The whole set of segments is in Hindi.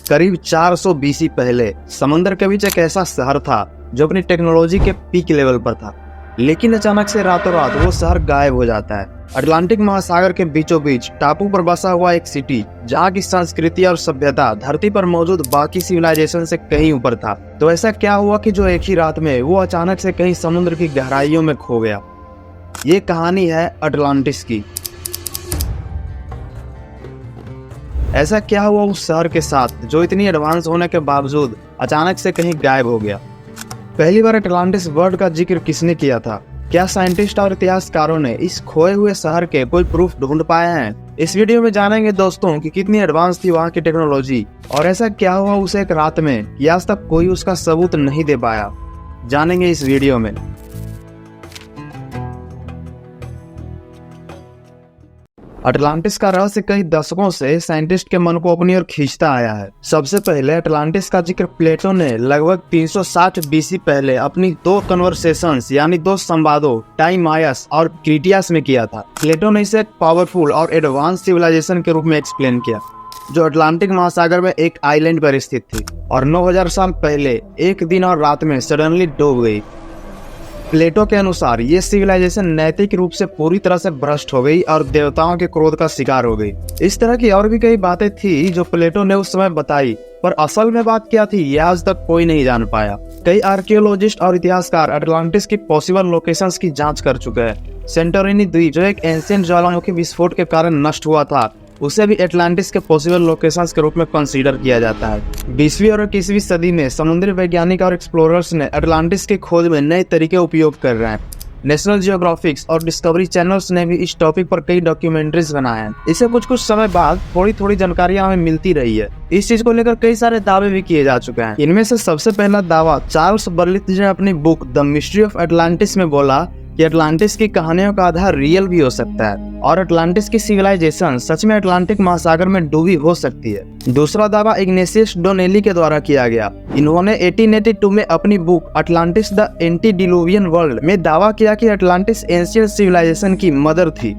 करीब 400 बीसी पहले समंदर के बीच एक ऐसा शहर था जो अपनी टेक्नोलॉजी के पीक लेवल पर था, लेकिन अचानक से रातों रात वो शहर गायब हो जाता है। अटलांटिक महासागर के बीचों बीच टापू पर बसा हुआ एक सिटी, जहाँ की संस्कृति और सभ्यता धरती पर मौजूद बाकी सिविलाइजेशन से कहीं ऊपर था। तो ऐसा क्या हुआ कि जो एक ही रात में वो अचानक से कहीं समुद्र की गहराइयों में खो गया। ये कहानी है अटलांटिस की। ऐसा क्या हुआ उस शहर के साथ जो इतनी एडवांस होने के बावजूद अचानक से कहीं गायब हो गया। पहली बार अटलांटिस वर्ड का जिक्र किसने किया था? क्या साइंटिस्ट और इतिहासकारों ने इस खोए हुए शहर के कोई प्रूफ ढूंढ पाए हैं? इस वीडियो में जानेंगे दोस्तों कि कितनी एडवांस थी वहाँ की टेक्नोलॉजी और ऐसा क्या हुआ उसे एक रात में कि आज तक कोई उसका सबूत नहीं दे पाया। जानेंगे इस वीडियो में। अटलांटिस का रहस्य कई दशकों से साइंटिस्ट के मन को अपनी ओर खींचता आया है। सबसे पहले अटलांटिस का जिक्र प्लेटो ने लगभग 360 बीसी पहले अपनी दो कन्वर्सेशंस यानी दो संवादों टाइमायस और क्रिटियास में किया था। प्लेटो ने इसे एक पावरफुल और एडवांस सिविलाइजेशन के रूप में एक्सप्लेन किया जो अटलांटिक महासागर में एक आइलैंड पर स्थित थी और 9000 साल पहले एक दिन और रात में सडनली डूब गई। प्लेटो के अनुसार ये सिविलाइजेशन नैतिक रूप से पूरी तरह से भ्रष्ट हो गई और देवताओं के क्रोध का शिकार हो गई। इस तरह की और भी कई बातें थी जो प्लेटो ने उस समय बताई, पर असल में बात क्या थी ये आज तक कोई नहीं जान पाया। कई आर्कियोलॉजिस्ट और इतिहासकार अटलांटिस की पॉसिबल लोकेशंस की जांच कर चुके हैं। सेंटोरिनी द्वीप जो एक एंशिएंट ज्वालामुखी विस्फोट के कारण नष्ट हुआ था, उसे भी अटलांटिस के पॉसिबल लोकेशंस के रूप में कंसीडर किया जाता है। 20वीं और 21वीं सदी में समुद्री वैज्ञानिक और एक्सप्लोरर्स ने अटलांटिस की खोज में नए तरीके उपयोग कर रहे हैं। नेशनल जियोग्राफिक्स और डिस्कवरी चैनल्स ने भी इस टॉपिक पर कई डॉक्यूमेंट्रीज बनाए हैं। इसे कुछ समय बाद थोड़ी जानकारियां हमें मिलती रही है। इस चीज को लेकर कई सारे दावे भी किए जा चुके हैं। इनमें से सबसे पहला दावा चार्ल्स बर्लिथ ने अपनी book the mystery of Atlantis में बोला कि अटलांटिस की कहानियों का आधार रियल भी हो सकता है और अटलांटिस की सिविलाइजेशन सच में अटलांटिक महासागर में डूबी हो सकती है। दूसरा दावा इग्नेशियस डोनेली के द्वारा किया गया। इन्होंने 1882 में अपनी बुक अटलांटिस द एंटीडिलुवियन वर्ल्ड में दावा किया कि अटलांटिस एंशिएंट सिविलाइजेशन की मदर थी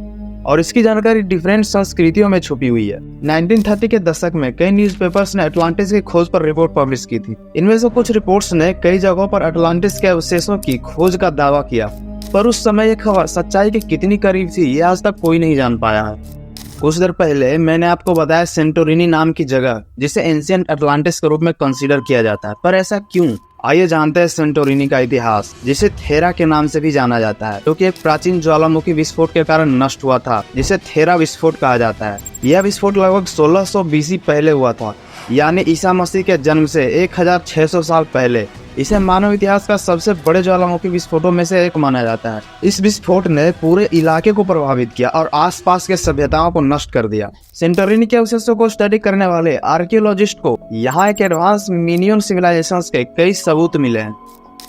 और इसकी जानकारी डिफरेंट संस्कृतियों में छुपी हुई है। 1930 के दशक में कई न्यूज़पेपर्स ने अटलांटिस की खोज पर रिपोर्ट पब्लिश की थी। इनमें से कुछ रिपोर्ट्स ने कई जगहों पर अटलांटिस के अवशेषों की खोज का दावा किया, पर उस समय ये खबर सच्चाई के कितनी करीब थी ये आज तक कोई नहीं जान पाया है। कुछ देर पहले मैंने आपको बताया सेंटोरिनी नाम की जगह जिसे एंशिएंट अटलांटिस के रूप में कंसीडर किया जाता है, पर ऐसा क्यों? आइए जानते हैं सेंटोरिनी का इतिहास, जिसे थेरा के नाम से भी जाना जाता है, जो कि एक प्राचीन ज्वालामुखी विस्फोट के कारण नष्ट हुआ था, जिसे थेरा विस्फोट कहा जाता है। यह विस्फोट लगभग 1600 बीसी पहले हुआ था, यानी ईसा मसीह के जन्म से 1600 साल पहले। इसे मानव इतिहास का सबसे बड़े ज्वालामुखी विस्फोटों में से एक माना जाता है। इस विस्फोट ने पूरे इलाके को प्रभावित किया और आसपास के सभ्यताओं को नष्ट कर दिया। सेंटोरिनी के अवशेषों को स्टडी करने वाले आर्कियोलॉजिस्ट को यहाँ एक एडवांस मिनियन सिविलाइजेशन के कई सबूत मिले हैं।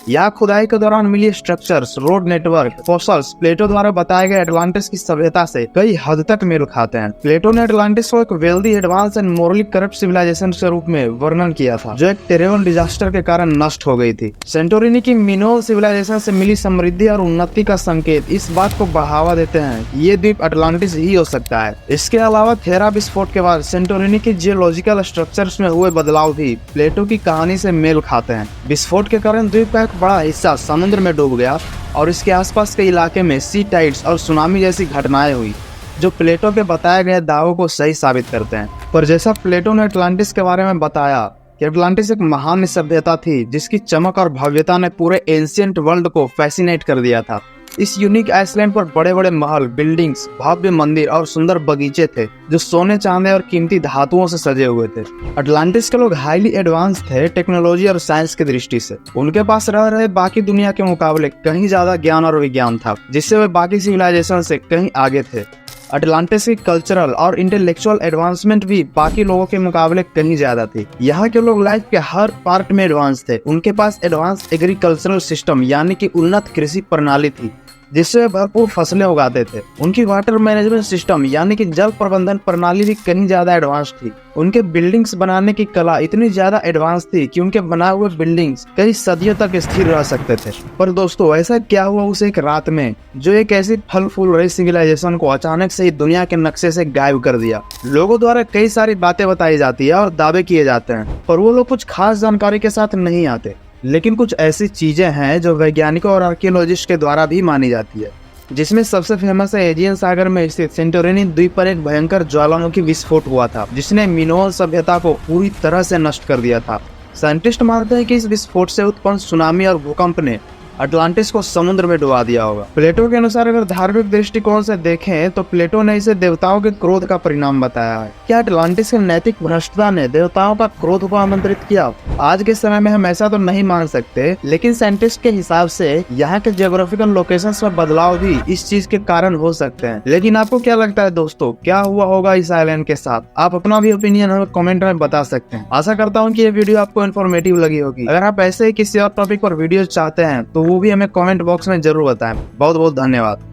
यहाँ खुदाई के दौरान मिली स्ट्रक्चर्स, रोड नेटवर्क, फॉसिल्स प्लेटो द्वारा बताए गए अटलांटिस की सभ्यता से कई हद तक मेल खाते हैं। प्लेटो ने अटलांटिस को एक wealthy, advanced and morally corrupt civilisation के रूप में वर्णन किया था, जो एक टेरेबल डिजास्टर के कारण नष्ट हो गई थी। सेंटोरिनी की मिनोल सिविलाइजेशन से मिली समृद्धि और उन्नति का संकेत इस बात को बढ़ावा देते हैं कि ये द्वीप अटलांटिस ही हो सकता है। इसके अलावा थेरा विस्फोट के बाद सेंटोरिनी की जियोलॉजिकल स्ट्रक्चर्स में हुए बदलाव भी प्लेटो की कहानी से मेल खाते हैं। विस्फोट के कारण द्वीप का बड़ा हिस्सा समुद्र में डूब गया और इसके आसपास के इलाके में सी टाइड्स और सुनामी जैसी घटनाएं हुई, जो प्लेटो के बताए गए दावों को सही साबित करते हैं। पर जैसा प्लेटो ने अटलांटिस के बारे में बताया कि अटलांटिस एक महान सभ्यता थी जिसकी चमक और भव्यता ने पूरे एंशिएंट वर्ल्ड को फैसिनेट कर दिया था। इस यूनिक आइसलैंड पर बड़े बड़े महल, बिल्डिंग्स, भव्य मंदिर और सुंदर बगीचे थे जो सोने, चांदी और कीमती धातुओं से सजे हुए थे। अटलांटिस के लोग हाईली एडवांस थे टेक्नोलॉजी और साइंस की दृष्टि से। उनके पास रह रहे बाकी दुनिया के मुकाबले कहीं ज्यादा ज्ञान और विज्ञान था, जिससे वे बाकी सिविलाइजेशन से कहीं आगे थे। अटलांटिस की कल्चरल और इंटेलेक्चुअल एडवांसमेंट भी बाकी लोगों के मुकाबले कहीं ज्यादा थी। यहाँ के लोग लाइफ के हर पार्ट में एडवांस थे। उनके पास एडवांस एग्रीकल्चरल सिस्टम यानी कि उन्नत कृषि प्रणाली थी। जिससे वे भरपूर फसलें उगाते थे। उनकी वाटर मैनेजमेंट सिस्टम यानी कि जल प्रबंधन प्रणाली भी कहीं ज्यादा एडवांस थी। उनके बिल्डिंग्स बनाने की कला इतनी ज्यादा एडवांस थी कि उनके बनाए हुए बिल्डिंग्स कई सदियों तक स्थिर रह सकते थे। पर दोस्तों, ऐसा क्या हुआ उस एक रात में जो एक ऐसी फल फूल रही सिविलाइजेशन को अचानक से ही दुनिया के नक्शे से गायब कर दिया। लोगों द्वारा कई सारी बातें बताई जाती है और दावे किए जाते हैं, पर वो लोग कुछ खास जानकारी के साथ नहीं आते। लेकिन कुछ ऐसी चीजें हैं जो वैज्ञानिकों और आर्कियोलॉजिस्ट के द्वारा भी मानी जाती है, जिसमें सबसे फेमस है एजियन सागर में स्थित सेंटोरिनी द्वीप पर एक भयंकर ज्वालामुखी विस्फोट हुआ था, जिसने मिनोअल सभ्यता को पूरी तरह से नष्ट कर दिया था। साइंटिस्ट मानते हैं कि इस विस्फोट से उत्पन्न सुनामी और भूकंप ने अटलांटिस को समुद्र में डुबा दिया होगा। प्लेटो के अनुसार अगर धार्मिक दृष्टिकोण से देखें तो प्लेटो ने इसे देवताओं के क्रोध का परिणाम बताया है। क्या अटलांटिस के नैतिक भ्रष्टता ने देवताओं का क्रोध को आमंत्रित किया? आज के समय में हम ऐसा तो नहीं मान सकते, लेकिन साइंटिस्ट के हिसाब से यहाँ के जियोग्राफिकल लोकेशंस में बदलाव भी इस चीज के कारण हो सकते हैं। लेकिन आपको क्या लगता है दोस्तों, क्या हुआ होगा इस आइलैंड के साथ? आप अपना भी ओपिनियन हमें कमेंट में बता सकते हैं। आशा करता हूँ कि ये वीडियो आपको इन्फॉर्मेटिव लगी होगी। अगर आप ऐसे ही किसी और टॉपिक पर वीडियो चाहते हैं तो वो भी हमें कमेंट बॉक्स में जरूर बताएं। बहुत बहुत धन्यवाद।